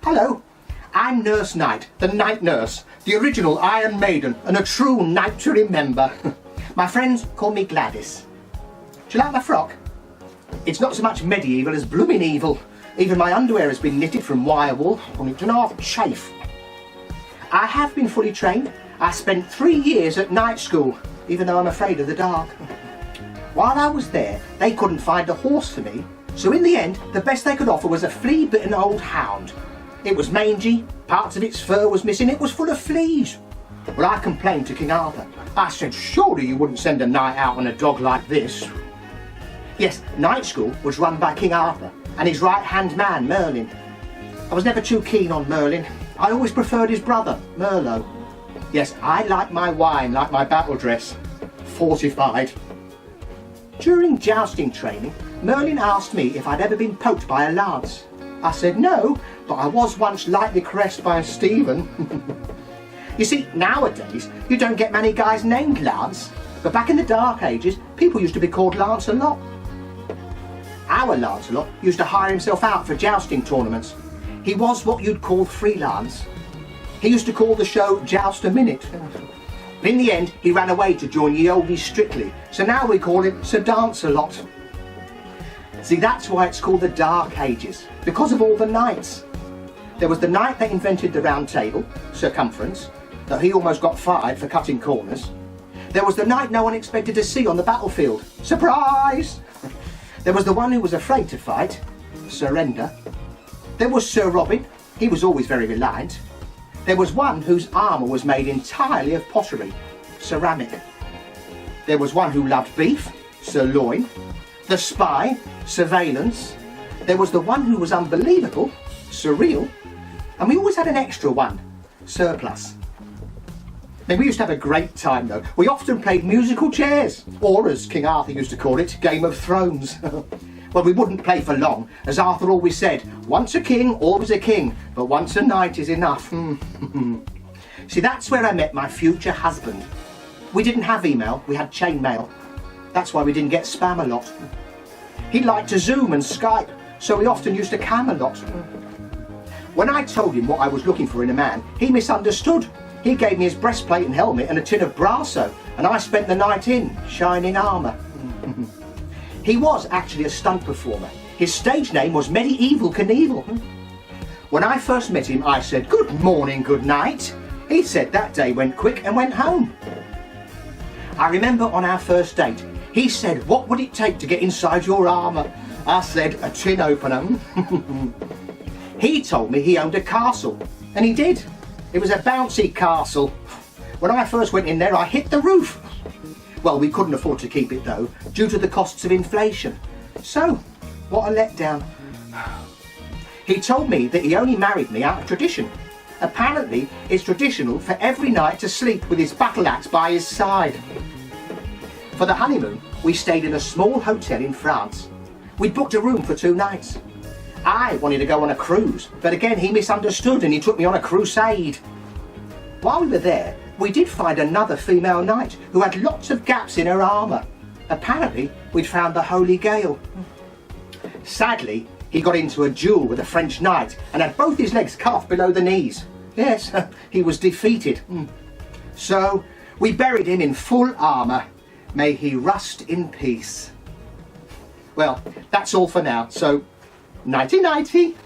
Hello, I'm Nurse Knight, the night nurse, the original Iron Maiden, and a true knight to remember. My friends call me Gladys. Do you like my frock? It's not so much medieval as blooming evil. Even my underwear has been knitted from wire wool, and it's an half chafe. I have been fully trained. I spent 3 years at night school, even though I'm afraid of the dark. While I was there, they couldn't find a horse for me, so in the end, the best they could offer was a flea-bitten old hound. It was mangy, parts of its fur was missing, it was full of fleas. Well, I complained to King Arthur. I said, surely you wouldn't send a knight out on a dog like this. Yes, night school was run by King Arthur and his right-hand man, Merlin. I was never too keen on Merlin. I always preferred his brother, Merlot. Yes, I like my wine like my battle dress, fortified. During jousting training, Merlin asked me if I'd ever been poked by a lance. I said no, but I was once lightly caressed by a Stephen. You see, nowadays, you don't get many guys named Lance, but back in the Dark Ages, people used to be called Lancelot. Our Lancelot used to hire himself out for jousting tournaments. He was what you'd call freelance. He used to call the show Joust a Minute. But in the end, he ran away to join Ye Olde Strictly, so now we call him Sir Dance-a-Lot. See, that's why it's called the Dark Ages, because of all the knights. There was the knight that invented the round table, circumference, though he almost got fired for cutting corners. There was the knight no one expected to see on the battlefield, surprise! There was the one who was afraid to fight, surrender. There was Sir Robin, he was always very reliant. There was one whose armour was made entirely of pottery, ceramic. There was one who loved beef, sirloin. The spy, surveillance. There was the one who was unbelievable, surreal. And we always had an extra one, surplus. Then we used to have a great time though. We often played musical chairs, or as King Arthur used to call it, Game of Thrones. Well, we wouldn't play for long, as Arthur always said, once a king, always a king, but once a knight is enough. See, that's where I met my future husband. We didn't have email, we had chain mail. That's why we didn't get spam a lot. He liked to Zoom and Skype, so we often used to cam a lot. When I told him what I was looking for in a man, he misunderstood. He gave me his breastplate and helmet and a tin of Brasso, and I spent the night in shining armour. He was actually a stunt performer. His stage name was Medieval Knievel. When I first met him, I said, "Good morning, good night." He said that day went quick and went home. I remember on our first date, he said, "What would it take to get inside your armour?" I said, "A tin opener." He told me he owned a castle, and he did. It was a bouncy castle. When I first went in there, I hit the roof. Well, we couldn't afford to keep it though, due to the costs of inflation. So, what a letdown. He told me that he only married me out of tradition. Apparently, it's traditional for every knight to sleep with his battle axe by his side. For the honeymoon, we stayed in a small hotel in France. We'd booked a room for 2 nights. I wanted to go on a cruise, but again he misunderstood and he took me on a crusade. While we were there, we did find another female knight who had lots of gaps in her armour. Apparently, we'd found the Holy Grail. Sadly, he got into a duel with a French knight and had both his legs cut off below the knees. Yes, he was defeated. So, we buried him in full armour. May he rust in peace. Well, that's all for now, so nighty-nighty.